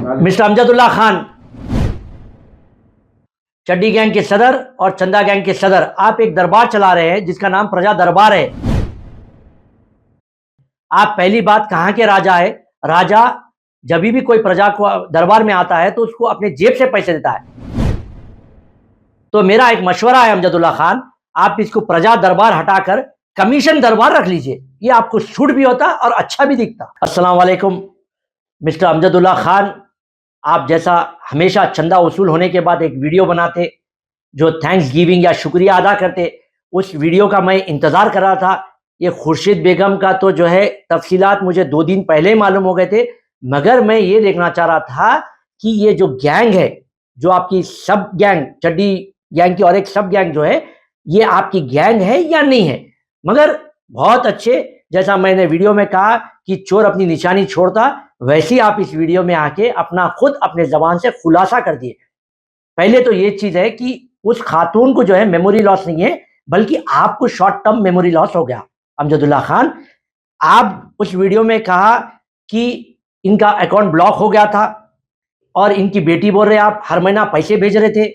Mister Amjadullah Khan, चड्डी gang के सदर और चंदा गैंग के सदर, आप एक दरबार चला रहे हैं जिसका नाम प्रजा दरबार है। आप पहली बात कहां के राजा है? राजा जब भी कोई प्रजा को दरबार में आता है तो उसको अपने जेब से पैसे देता है। तो मेरा एक मशवरा है अमजदुल्ला खान, आप इसको प्रजा दरबार हटाकर कमीशन दरबार रख लीजिए, ये आपको छूट भी होता और अच्छा भी दिखता। अस्सलाम वालेकुम मिस्टर अमजदुल्ला खान, आप जैसा हमेशा चंदा वसूल होने के बाद एक वीडियो बनाते जो थैंक्स गिविंग या शुक्रिया अदा करते, उस वीडियो का मैं इंतज़ार कर रहा था। ये खुर्शीद बेगम का तो जो है तफसीलात मुझे 2 दिन पहले ही मालूम हो गए थे, मगर मैं ये देखना चाह रहा था कि ये जो गैंग है, जो आपकी सब गैंग, चड्डी गैंग की और एक सब गैंग जो है, ये आपकी गैंग है या नहीं है। मगर बहुत अच्छे, जैसा मैंने वीडियो में कहा कि चोर अपनी निशानी छोड़ता, वैसे ही आप इस वीडियो में आके अपना खुद अपने जबान से खुलासा कर दिए। पहले तो ये चीज है कि उस खातून को जो है मेमोरी लॉस नहीं है, बल्कि आपको शॉर्ट टर्म मेमोरी लॉस हो गया। अमजदुल्ला खान, आप उस वीडियो में कहा कि इनका अकाउंट ब्लॉक हो गया था और इनकी बेटी बोल रहे आप हर महीना पैसे भेज रहे थे।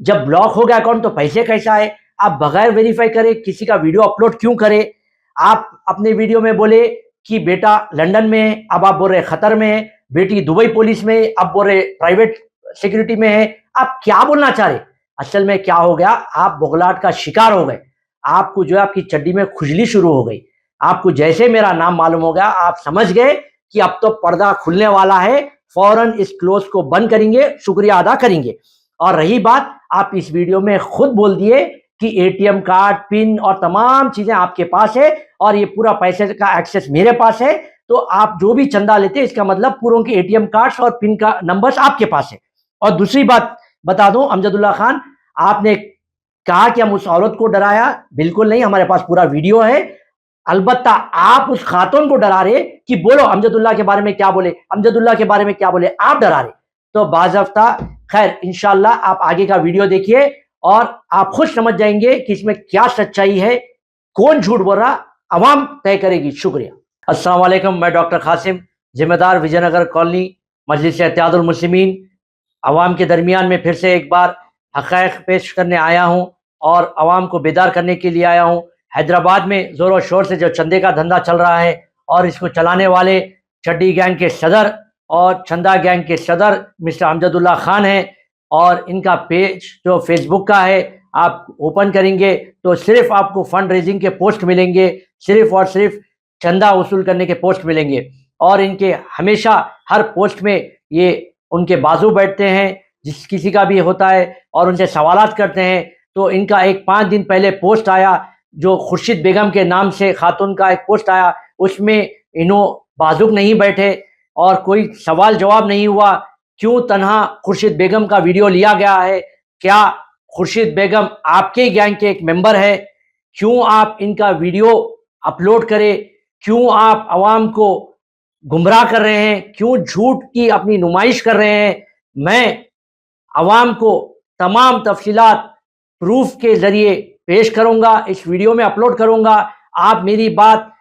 जब ब्लॉक हो गया अकाउंट तो पैसे कैसा आए? आप बगैर वेरीफाई करे किसी का वीडियो अपलोड क्यों करे? आप अपने वीडियो में बोले कि बेटा लंदन में है, अब आप बोल रहे खतर में है, बेटी दुबई पुलिस में है, अब बोल रहे प्राइवेट सिक्योरिटी में है। आप क्या बोलना चाह रहे? असल में क्या हो गया, आप बुगलाहट का शिकार हो गए। आपको जो है आपकी चड्डी में खुजली शुरू हो गई। आपको जैसे मेरा नाम मालूम हो गया, आप समझ गए कि अब तो पर्दा खुलने वाला है, फौरन इस क्लोज को बंद करेंगे, शुक्रिया अदा करेंगे। और रही बात, आप इस वीडियो में खुद बोल दिए कि एटीएम कार्ड, पिन और तमाम चीजें आपके पास है और ये पूरा पैसे का एक्सेस मेरे पास है, तो आप जो भी चंदा लेते हैं इसका मतलब पूरों के एटीएम कार्ड्स और पिन का नंबर्स आपके पास है। और दूसरी बात बता दूं अमजदुल्ला खान, आपने कहा कि हम उस औरत को डराया, बिल्कुल नहीं, हमारे पास पूरा वीडियो है। अलबत्ता आप उस खातून को डरा रहे कि बोलो अमजदुल्ला के बारे में क्या बोले, अमजदुल्ला के बारे में क्या बोले, आप डरा रहे। तो बाज़फ्ता खैर इंशाल्लाह आप आगे का वीडियो देखिए और आप खुद समझ जाएंगे कि इसमें क्या सच्चाई है, कौन झूठ बोल रहा, अवाम तय करेगी। शुक्रिया। अस्सलाम वालेकुम, मैं डॉक्टर कासिम, जिम्मेदार विजयनगर कॉलोनी, मजलिस इत्तेहादुल मुस्लिमीन। अवाम के दरमियान में फिर से एक बार हक़ाइक़ पेश करने आया हूँ और अवाम को बेदार करने के लिए आया हूँ। हैदराबाद में ज़ोरों शोर से जो चंदे का धंधा चल रहा है और इसको चलाने वाले चड्डी गैंग के सदर और चंदा गैंग के सदर मिस्टर अमजदुल्ला खान हैं और इनका पेज जो फेसबुक का है आप ओपन करेंगे तो सिर्फ आपको फंड रेजिंग के पोस्ट मिलेंगे, सिर्फ और सिर्फ चंदा वसूल करने के पोस्ट मिलेंगे। और इनके हमेशा हर पोस्ट में ये उनके बाजू बैठते हैं, जिस किसी का भी होता है, और उनसे सवालात करते हैं। तो इनका एक 5 दिन पहले पोस्ट आया जो खुर्शीद बेगम के नाम से खातून का एक पोस्ट आया, उसमें इन्हों बाजुक नहीं बैठे और कोई सवाल जवाब नहीं हुआ। क्यों तन्हा खुर्शीद बेगम का वीडियो लिया गया है? क्या खुर्शीद बेगम आपके गैंग के एक मेंबर है? क्यों आप इनका वीडियो अपलोड करें? क्यों आप आवाम को गुमराह कर रहे हैं? क्यों झूठ की अपनी नुमाइश कर रहे हैं? मैं आवाम को तमाम तफसीलात प्रूफ के जरिए पेश करूंगा, इस वीडियो में अपलोड करूंगा। आप मेरी बात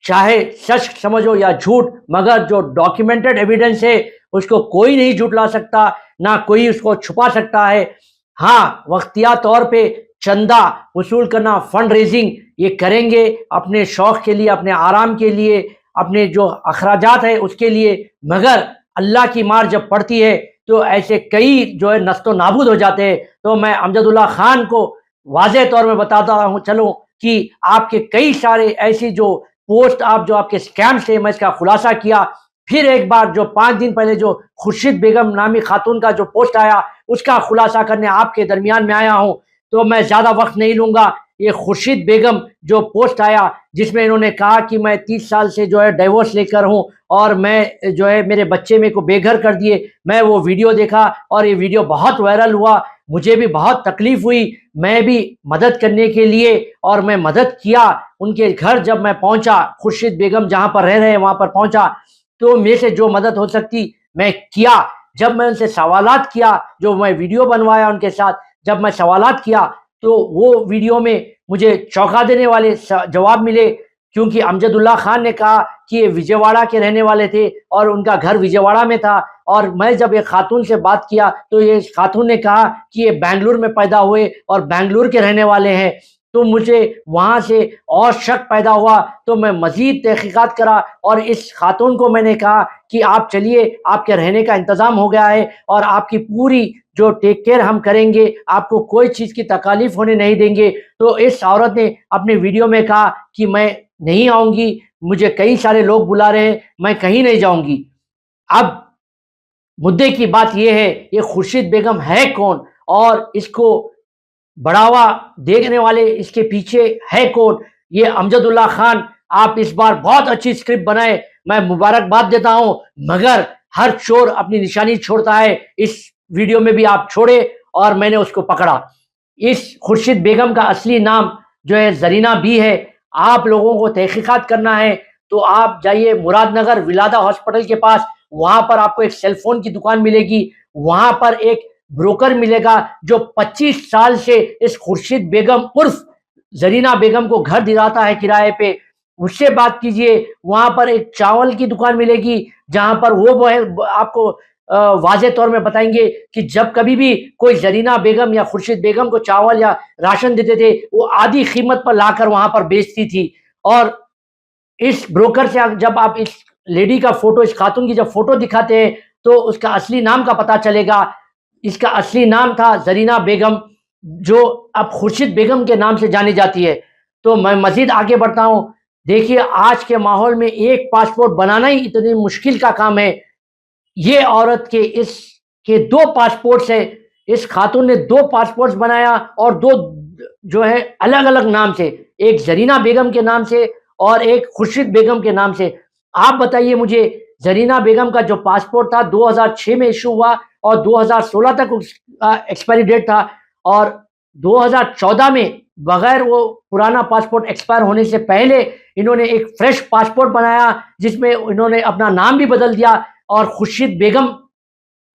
चाहे सच समझो या झूठ, मगर जो डॉक्यूमेंटेड एविडेंस है उसको कोई नहीं झुटला सकता, ना कोई उसको छुपा सकता है। हाँ, वक्तिया तौर पे चंदा वसूल करना, फंड रेजिंग ये करेंगे अपने शौक के लिए, अपने आराम के लिए, अपने जो अखराजात है उसके लिए, मगर अल्लाह की मार जब पड़ती है तो ऐसे कई जो है नस्तो नाबूद हो जाते हैं। तो मैं अमजदुल्ला खान को वाज़े तौर में बताता हूँ चलो कि आपके कई सारे ऐसी जो पोस्ट आप जो आपके स्कैम से, मैं इसका खुलासा किया। फिर एक बार जो 5 दिन पहले जो खुर्शीद बेगम नामी खातून का जो पोस्ट आया उसका खुलासा करने आपके दरमियान में आया हूँ। तो मैं ज़्यादा वक्त नहीं लूँगा। ये खुर्शीद बेगम जो पोस्ट आया जिसमें इन्होंने कहा कि मैं 30 साल से जो है डिवोर्स लेकर हूँ और मैं जो है मेरे बच्चे मेरे को बेघर कर दिए, मैं वो वीडियो देखा और ये वीडियो बहुत वायरल हुआ, मुझे भी बहुत तकलीफ़ हुई। मैं भी मदद करने के लिए और मैं मदद किया उनके घर। जब मैं पहुंचा, खुर्शीद बेगम जहां पर रह रहे हैं वहां पर पहुंचा, तो मेरे से जो मदद हो सकती मैं किया। जब मैं उनसे सवालात किया, जो मैं वीडियो बनवाया उनके साथ, जब मैं सवालात किया तो वो वीडियो में मुझे चौंका देने वाले जवाब मिले, क्योंकि अमजदुल्ला खान ने कहा कि ये विजयवाड़ा के रहने वाले थे और उनका घर विजयवाड़ा में था और मैं जब एक खातून से बात किया तो ये खातून ने कहा कि ये बेंगलुरु में पैदा हुए और बेंगलुरु के रहने वाले हैं। तो मुझे वहाँ से और शक पैदा हुआ, तो मैं मज़ीद तहक़ीक़ात करा और इस खातून को मैंने कहा कि आप चलिए, आपके रहने का इंतज़ाम हो गया है और आपकी पूरी जो टेक केयर हम करेंगे, आपको कोई चीज़ की तकालीफ़ होने नहीं देंगे। तो इस औरत ने अपने वीडियो में कहा कि मैं नहीं आऊँगी, मुझे कई सारे लोग बुला रहे हैं, मैं कहीं नहीं जाऊँगी। अब मुद्दे की बात ये है, ये खुर्शीद बेगम है कौन और इसको बढ़ावा देने वाले इसके पीछे है कौन? ये अमजदुल्ला खान, आप इस बार बहुत अच्छी स्क्रिप्ट बनाए, मैं मुबारकबाद देता हूँ, मगर हर चोर अपनी निशानी छोड़ता है। इस वीडियो में भी आप छोड़े और मैंने उसको पकड़ा। इस खुर्शीद बेगम का असली नाम जो है ज़रीना बी है। आप लोगों को तहकीकात करना है तो आप जाइए मुरादनगर विलादा हॉस्पिटल के पास, वहाँ पर आपको एक सेल फोन की दुकान मिलेगी, वहाँ पर एक ब्रोकर मिलेगा जो 25 साल से इस खुर्शीद बेगम उर्फ ज़रीना बेगम को घर दिलाता है किराए पे, उससे बात कीजिए। वहाँ पर एक चावल की दुकान मिलेगी जहाँ पर वो है आपको वाज़े तौर में बताएंगे कि जब कभी भी कोई ज़रीना बेगम या खुर्शीद बेगम को चावल या राशन देते थे, वो आधी कीमत पर लाकर वहाँ पर बेचती थी। और इस ब्रोकर से जब आप इस लेडी का फ़ोटो, इस खातून की जब फ़ोटो दिखाते हैं, तो उसका असली नाम का पता चलेगा। इसका असली नाम था ज़रीना बेगम, जो अब खुर्शीद बेगम के नाम से जानी जाती है। तो मैं मज़ीद आगे बढ़ता हूँ। देखिए, आज के माहौल में एक पासपोर्ट बनाना ही इतनी मुश्किल का काम है। ये औरत के इसके 2 पासपोर्ट्स हैं। इस खातून ने 2 पासपोर्ट्स बनाया और 2 जो है अलग-अलग नाम से, एक ज़रीना बेगम के नाम से और एक खुर्शीद बेगम के नाम से। आप बताइए मुझे, ज़रीना बेगम का जो पासपोर्ट था 2006 में इश्यू हुआ और 2016 तक उसका एक्सपायरी डेट था और 2014 में बगैर वो पुराना पासपोर्ट एक्सपायर होने से पहले इन्होंने एक फ्रेश पासपोर्ट बनाया जिसमें इन्होंने अपना नाम भी बदल दिया और खुर्शीद बेगम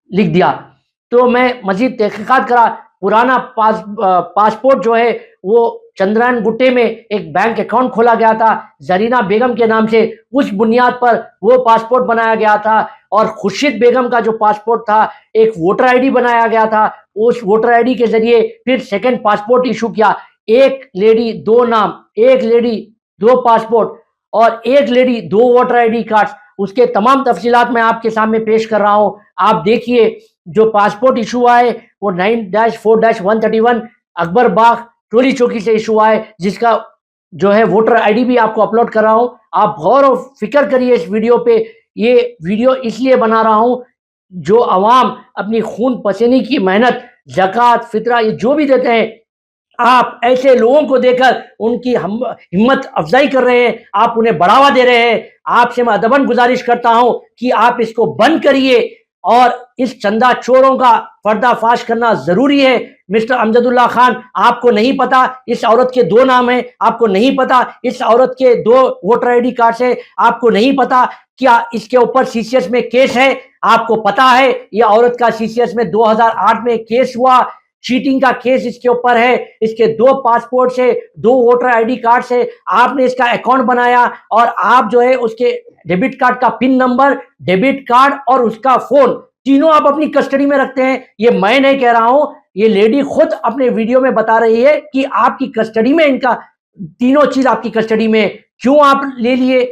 लिख दिया। तो मैं मज़ीद तहकीकात करा, पुराना पासपोर्ट जो है वो चंद्रायन गुट्टे में एक बैंक अकाउंट खोला गया था ज़रीना बेगम के नाम से, उस बुनियाद पर वो पासपोर्ट बनाया गया था। और खुर्शीद बेगम का जो पासपोर्ट था, एक वोटर आईडी बनाया गया था, उस वोटर आईडी के ज़रिए फिर सेकंड पासपोर्ट इशू किया। एक लेडी 2 नाम, एक लेडी 2 पासपोर्ट और एक लेडी 2 वोटर आईडी कार्ड्स, उसके तमाम तफसीलात मैं आपके सामने पेश कर रहा हूँ। आप देखिए, जो पासपोर्ट इशू हुआ है वो 9-4-131 अकबर बाग टोली चौकी से इशू हुआ है, जिसका जो है वोटर आईडी भी आपको अपलोड कर रहा हूँ। आप गौर और फिक्र करिए इस वीडियो पे। ये वीडियो इसलिए बना रहा हूँ, जो अवाम अपनी खून पसीने की मेहनत, ज़कात, फितरा ये जो भी देते हैं, आप ऐसे लोगों को देकर उनकी हिम्मत अफजाई कर रहे हैं, आप उन्हें बढ़ावा दे रहे हैं। आपसे मैं अदबन गुजारिश करता हूं कि आप इसको बंद करिए और इस चंदा चोरों का पर्दाफाश करना जरूरी है। मिस्टर अमजदुल्ला खान, आपको नहीं पता इस औरत के 2 नाम हैं, आपको नहीं पता इस औरत के 2 वोटर आईडी कार्ड है, आपको नहीं पता क्या इसके ऊपर सीसीएस में केस है। आपको पता है यह औरत का सीसीएस में 2008 में केस हुआ, चीटिंग का केस इसके ऊपर है। इसके 2 पासपोर्ट से, 2 वोटर आईडी कार्ड से आपने इसका अकाउंट बनाया और आप जो है उसके डेबिट कार्ड का पिन नंबर, डेबिट कार्ड और उसका फोन, तीनों आप अपनी कस्टडी में रखते हैं। ये मैं नहीं कह रहा हूं, ये लेडी खुद अपने वीडियो में बता रही है कि आपकी कस्टडी में इनका तीनों चीज आपकी कस्टडी में। क्यों आप ले लिए?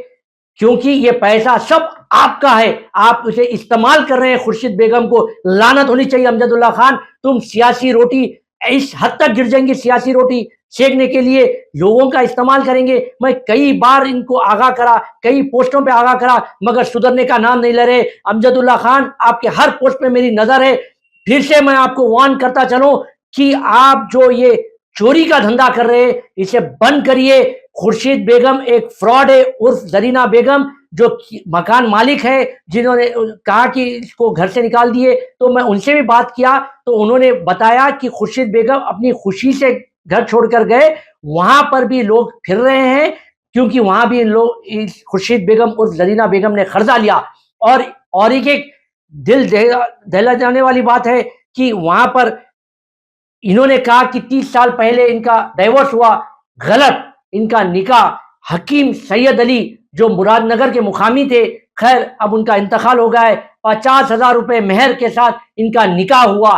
क्योंकि ये पैसा सब आपका है, आप उसे इस्तेमाल कर रहे हैं खुर्शीद बेगम को। लानत होनी चाहिए अमजदुल्ला खान, तुम सियासी रोटी इस हद तक गिर जाएंगे, सियासी रोटी सेकने के लिए लोगों का इस्तेमाल करेंगे। मैं कई बार इनको आगाह करा, कई पोस्टों पे आगाह करा, मगर सुधरने का नाम नहीं ले रहे। अमजदुल्ला खान, आपके हर पोस्ट पे मेरी नजर है। फिर से मैं आपको वार्न करता चलूं कि आप जो ये चोरी का धंधा कर रहे हैं, इसे बंद करिए। खुर्शीद बेगम एक फ्रॉड है, उर्फ ज़रीना बेगम, जो मकान मालिक है, जिन्होंने कहा कि इसको घर से निकाल दिए। तो मैं उनसे भी बात किया तो उन्होंने बताया कि खुर्शीद बेगम अपनी खुशी से घर छोड़कर गए, वहां पर भी लोग फिर रहे हैं, क्योंकि वहां भी लोग इस खुर्शीद बेगम उर्फ ज़रीना बेगम ने कर्जा लिया। और एक दिल दहला जाने वाली बात है कि वहां पर इन्होंने कहा कि 30 साल पहले इनका डाइवोर्स हुआ, गलत। इनका निकाह हकीम सैयद अली, जो मुरादनगर के मुकामी थे, खैर अब उनका इंतकाल हो गया है, 50,000 रुपए मेहर के साथ इनका निकाह हुआ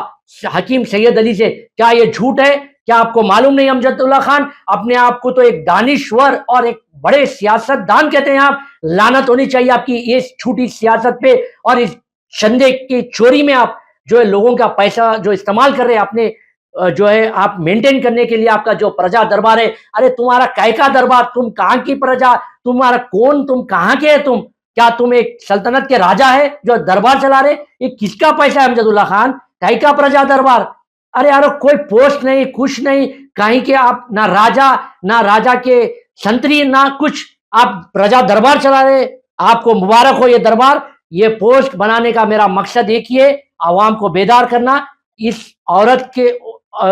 हकीम सैयद अली से। क्या ये झूठ है? क्या आपको मालूम नहीं अमजदुल्ला खान? अपने आप को तो एक दानिश्वर और एक बड़े सियासतदान कहते हैं आप। लानत होनी चाहिए आपकी ये छोटी सियासत पे और इस चंदे की चोरी में आप जो है लोगों का पैसा जो इस्तेमाल कर रहे हैं अपने जो है आप मेंटेन करने के लिए आपका जो प्रजा दरबार है। अरे तुम्हारा काय का दरबार? तुम कहाँ की प्रजा? तुम्हारा कौन? तुम कहाँ के है? तुम क्या तुम एक सल्तनत के राजा है जो दरबार चला रहे? ये किसका पैसा है अमजदुल्ला खान? काय का प्रजा दरबार? अरे यार कोई पोस्ट नहीं, कुछ नहीं, कहीं के आप ना राजा के संतरी, ना कुछ, आप प्रजा दरबार चला रहे। आपको मुबारक हो ये दरबार। ये पोस्ट बनाने का मेरा मकसद एक ही है, आवाम को बेदार करना। इस औरत के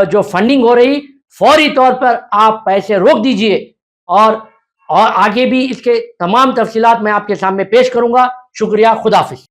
जो फंडिंग हो रही फौरी तौर पर आप पैसे रोक दीजिए और आगे भी इसके तमाम तफसीलात मैं आपके सामने पेश करूंगा। शुक्रिया, खुदाफिज।